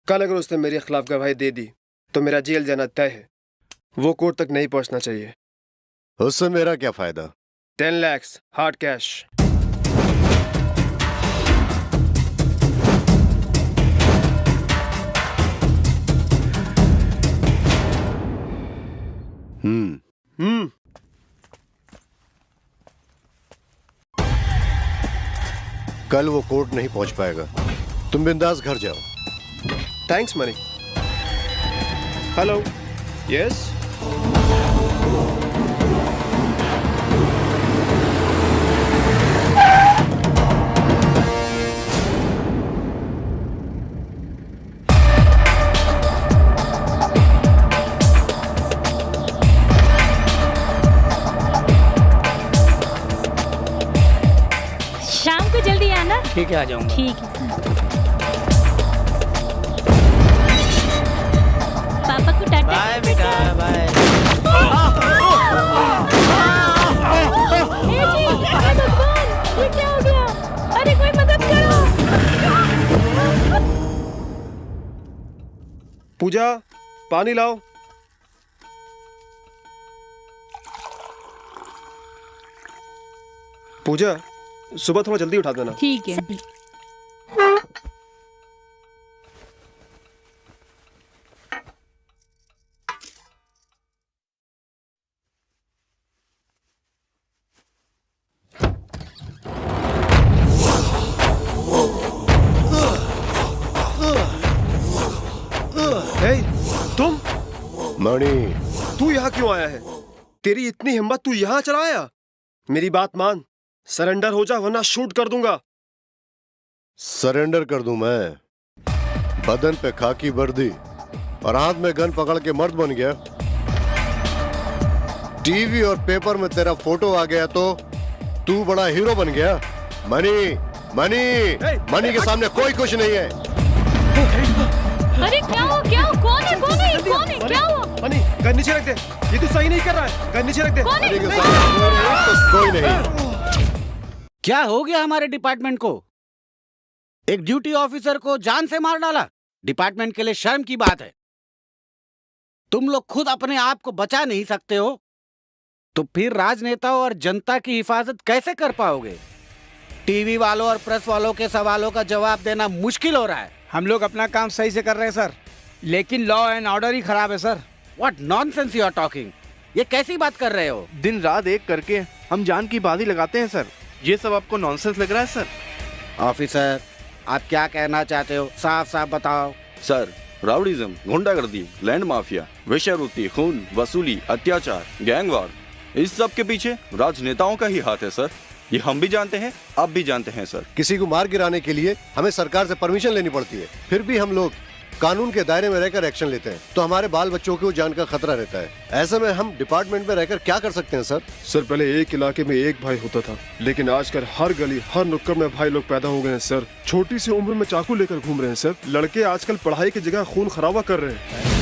कल अगर उसने मेरे खिलाफ गवाही दे दी तो मेरा जेल जाना तय है। वो कोर्ट तक नहीं पहुंचना चाहिए। उससे मेरा क्या फायदा? 10 लाख हार्ड कैश। कल वो कोर्ट नहीं पहुंच पाएगा। तुम बिंदास घर जाओ। Thanks money. हेलो। यस। शाम को जल्दी आना। ठीक है, आ जाऊंगा। ठीक है। पापा को टाटा। बाय बेटा, बाय। भगवान, ये क्या हो गया? अरे कोई मदद करो। पूजा, पानी लाओ। पूजा, सुबह थोड़ा जल्दी उठा देना। ठीक है। हे, तुम? मणि, तू यहाँ क्यों आया है? तेरी इतनी हिम्मत, तू यहाँ चला आया? मेरी बात मान, सरेंडर हो जा वरना शूट कर दूंगा। सरेंडर कर दूं मैं? बदन पे खाकी वर्दी और हाथ में गन पकड़ के मर्द बन गया। टीवी और पेपर में तेरा फोटो आ गया तो तू बड़ा हीरो बन गया। मणि, मणि, मणि के सामने कोई कुछ नहीं है। अरे क्या हो? कौन है? क्या हुआ? मनी, गन नीचे रख दे। ये तू सही नहीं कर रहा है। गन नीचे रख दे। मणि के सामने कोई नहीं। क्या हो गया हमारे डिपार्टमेंट को? एक ड्यूटी ऑफिसर को जान से मार डाला। डिपार्टमेंट के लिए शर्म की बात है। तुम लोग खुद अपने आप को बचा नहीं सकते हो तो फिर राजनेताओं और जनता की हिफाजत कैसे कर पाओगे? टीवी वालों और प्रेस वालों के सवालों का जवाब देना मुश्किल हो रहा है। हम लोग अपना काम सही से कर रहे हैं सर, लेकिन लॉ एंड ऑर्डर ही खराब है sir. What nonsense you are talking? ये कैसी बात कर रहे हो? दिन रात एक करके हम जान की बाजी लगाते हैं सर। ये सब आपको नॉनसेंस लग रहा है सर? ऑफिसर, आप क्या कहना चाहते हो? साफ साफ बताओ। सर, राउडीज्म, गुंडागर्दी, लैंड माफिया, वेश्यावृत्ति, खून, वसूली, अत्याचार, गैंगवार, इस सब के पीछे राजनेताओं का ही हाथ है सर। ये हम भी जानते हैं, आप भी जानते हैं सर। किसी को मार गिराने के लिए हमें सरकार से परमिशन लेनी पड़ती है, फिर भी हम लोग कानून के दायरे में रहकर एक्शन लेते हैं तो हमारे बाल बच्चों को जान का खतरा रहता है। ऐसे में हम डिपार्टमेंट में रहकर क्या कर सकते हैं सर? सर, पहले एक इलाके में एक भाई होता था, लेकिन आजकल हर गली हर नुक्कड़ में भाई लोग पैदा हो गए हैं सर। छोटी सी उम्र में चाकू लेकर घूम रहे हैं सर। लड़के आजकल पढ़ाई की जगह खून खराबा कर रहे हैं।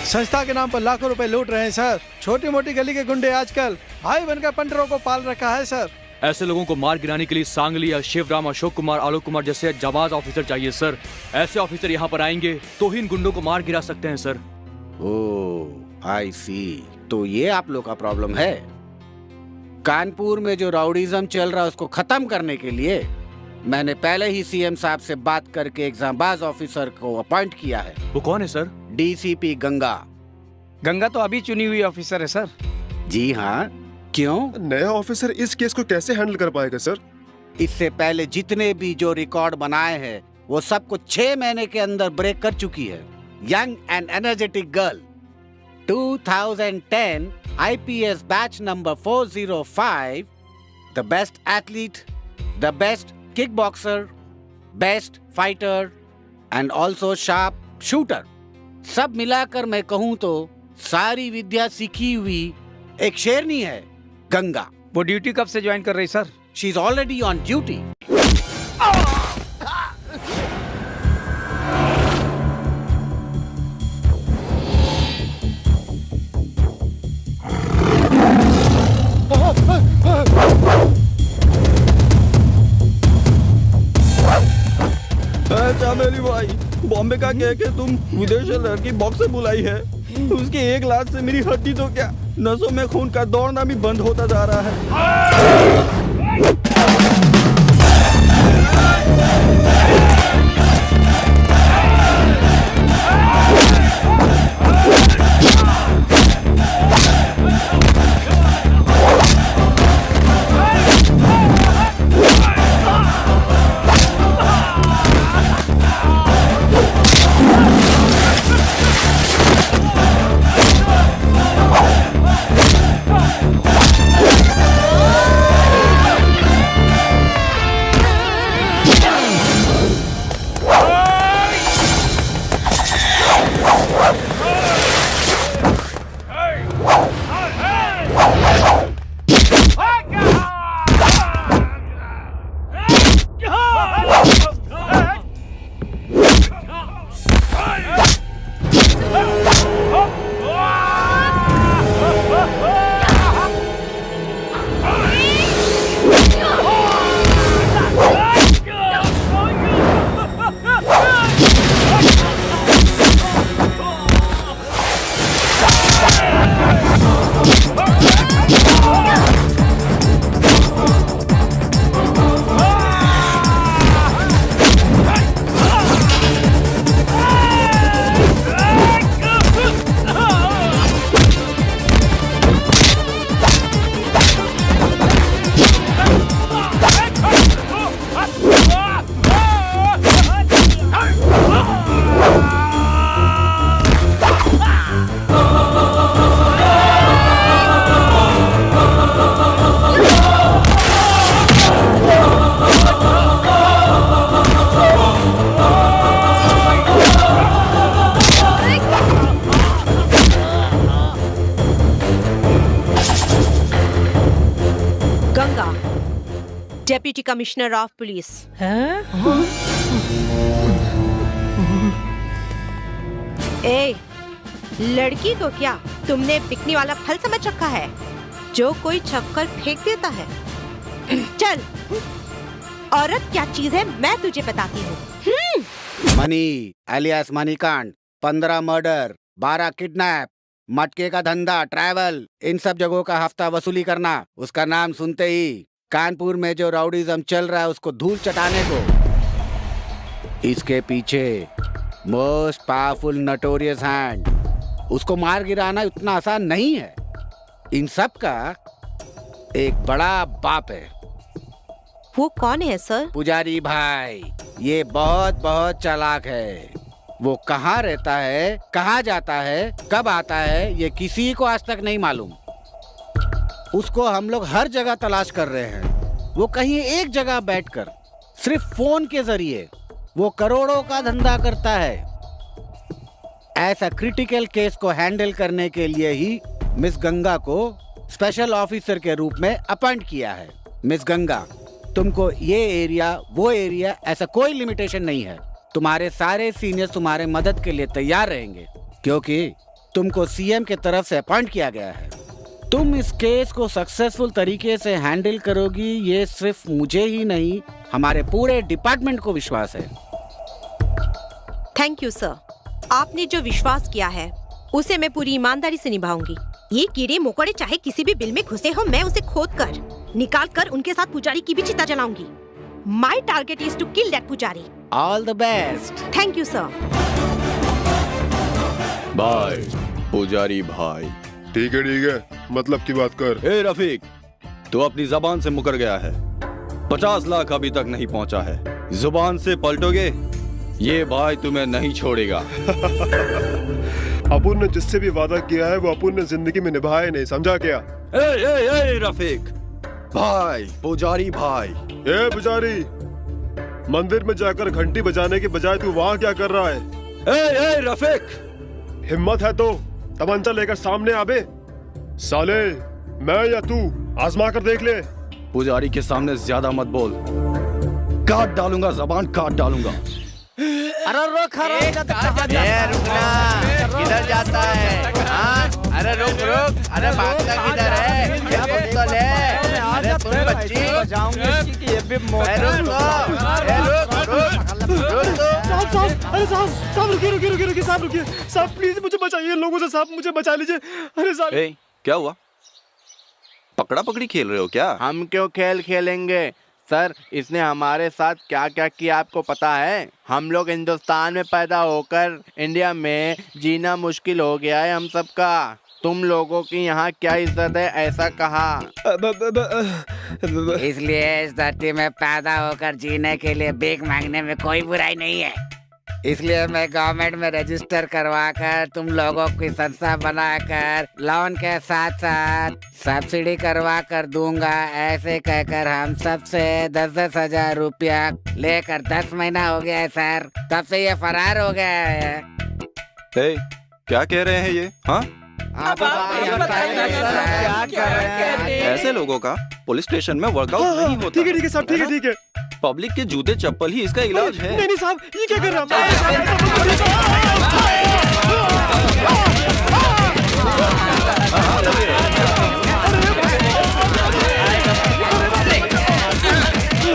संस्था के नाम पर लाखों रुपए लूट रहे हैं सर। छोटी मोटी गली के गुंडे आजकल भाई बनकर पंडरों को पाल रखा है सर। ऐसे लोगों को मार गिराने के लिए सांगली या शिवराम, अशोक कुमार, आलोक कुमार जैसे जाबाज ऑफिसर चाहिए सर। ऐसे ऑफिसर यहाँ पर आएंगे तो ही इन गुंडों को मार गिरा सकते हैं सर। ओह, आई सी। तो ये आप लोग का प्रॉब्लम है। कानपुर में जो राउडीज्म चल रहा है उसको खत्म करने के लिए मैंने पहले ही सीएम साहब से बात करके एक जाबाज ऑफिसर को अपॉइंट किया है। वो कौन है सर? डीसीपी गंगा। गंगा तो अभी चुनी हुई ऑफिसर है सर। जी हाँ, क्यों? नया ऑफिसर इस केस को कैसे हैंडल कर पाएगा सर? इससे पहले जितने भी जो रिकॉर्ड बनाए हैं वो सब कुछ 6 महीने के अंदर ब्रेक कर चुकी है। Young and energetic girl, 2010 IPS batch number 405, the best athlete, the best kick boxer, best fighter and also sharp shooter. सब मिलाकर मैं कहूँ तो सारी विद्या सीखी हुई एक शेरनी है गंगा। वो ड्यूटी कब से ज्वाइन कर रही sir? She is already on duty. मेरी भाई, बॉम्बे का कह के तुम विदेश से लड़की बॉक्स से बुलाई है, उसकी एक लात से मेरी हड्डी तो क्या नसों में खून का दौड़ना भी बंद होता जा रहा है। Deputy commissioner of police. ए, लड़की को क्या तुमने बिकने वाला फल समझ रखा है जो कोई छक्कर फेंक देता है? चल, औरत क्या चीज है मैं तुझे बताती हूँ। मनी एलियास मनी कांड, 15 मर्डर, 12 किडनैप, मटके का धंधा, ट्रैवल, इन सब जगहों का हफ्ता वसूली करना। उसका नाम सुनते ही कानपुर में जो राउडीज़म चल रहा है उसको धूल चटाने को। इसके पीछे मोस्ट पावरफुल नोटोरियस हैंड, उसको मार गिराना उतना आसान नहीं है। इन सब का एक बड़ा बाप है। वो कौन है सर? पुजारी भाई। ये बहुत बहुत चालाक है। वो कहाँ रहता है, कहाँ जाता है, कब आता है, ये किसी को आज तक नहीं मालूम। उसको हम लोग हर जगह तलाश कर रहे हैं। वो कहीं एक जगह बैठकर सिर्फ फोन के जरिए वो करोड़ों का धंधा करता है। ऐसा क्रिटिकल केस को हैंडल करने के लिए ही मिस गंगा को स्पेशल ऑफिसर के रूप में अपॉइंट किया है। मिस गंगा, तुमको ये एरिया वो एरिया ऐसा कोई लिमिटेशन नहीं है। तुम्हारे सारे सीनियर्स तुम्हारे मदद के लिए तैयार रहेंगे क्योंकि तुमको सीएम के तरफ से अपॉइंट किया गया है। तुम इस केस को सक्सेसफुल तरीके से हैंडल करोगी, ये सिर्फ मुझे ही नहीं हमारे पूरे डिपार्टमेंट को विश्वास है। Thank you sir. आपने जो विश्वास किया है उसे मैं पूरी ईमानदारी से निभाऊंगी। ये कीड़े मकोड़े चाहे किसी भी बिल में घुसे हो, मैं उसे खोद कर निकाल कर उनके साथ पुजारी की भी चिता जलाऊंगी। My target is to kill that pujari. All the best. Thank you sir. Bye पुजारी भाई। ठीक है, मतलब की बात कर। ए रफीक, तू अपनी जबान से मुकर गया है। 50 लाख अभी तक नहीं पहुंचा है। जुबान से पलटोगे, ये भाई तुम्हें नहीं छोड़ेगा। अपुन ने जिससे भी वादा किया है वो अपुन ने जिंदगी में निभाया नहीं, समझा क्या? ए रफीक भाई, पुजारी भाई। ए पुजारी, मंदिर में जाकर घंटी बजाने के बजाय तू वहाँ क्या कर रहा है? ए रफीक, हिम्मत है तो तमंचा लेकर सामने आबे। साले, मैं या तू आजमा कर देख ले। पुजारी के सामने ज्यादा मत बोल, काट डालूंगा, जबान काट डालूंगा। अरे रुक किधर जाता है? हाँ? अरे रुक, अरे भागता किधर है? क्या बोतल है? अरे तुम बच्ची साहब रुकिए साहब रुकिए साहब प्लीज मुझे बचाइए लोगों से साहब मुझे बचा लीजिए अरे साहब ए, क्या हुआ? पकड़ा पकड़ी खेल रहे हो क्या? हम क्यों खेल खेलेंगे सर, इसने हमारे साथ क्या क्या किया आपको पता है? हम लोग हिंदुस्तान में पैदा होकर इंडिया में जीना मुश्किल हो गया है हम सबका। तुम लोगों की यहाँ क्या इज्जत है ऐसा कहा। इसलिए इस धरती में पैदा होकर जीने के लिए भीख मांगने में कोई बुराई नहीं है। इसलिए मैं गवर्नमेंट में रजिस्टर करवाकर तुम लोगों की संस्था बनाकर लोन के साथ साथ सब्सिडी करवा कर दूंगा। ऐसे कहकर हम सबसे 10-10 हजार रुपया लेकर 10 महीना हो गया है सर, तब से ये फरार हो गया है। ए, क्या कह रहे हैं ये? हाँ, ऐसे लोगों का पुलिस स्टेशन में वर्कआउट नहीं होता। ठीक है साहब ठीक है। पब्लिक के जूते चप्पल ही इसका इलाज है। नहीं साहब ये क्या कर रहा है?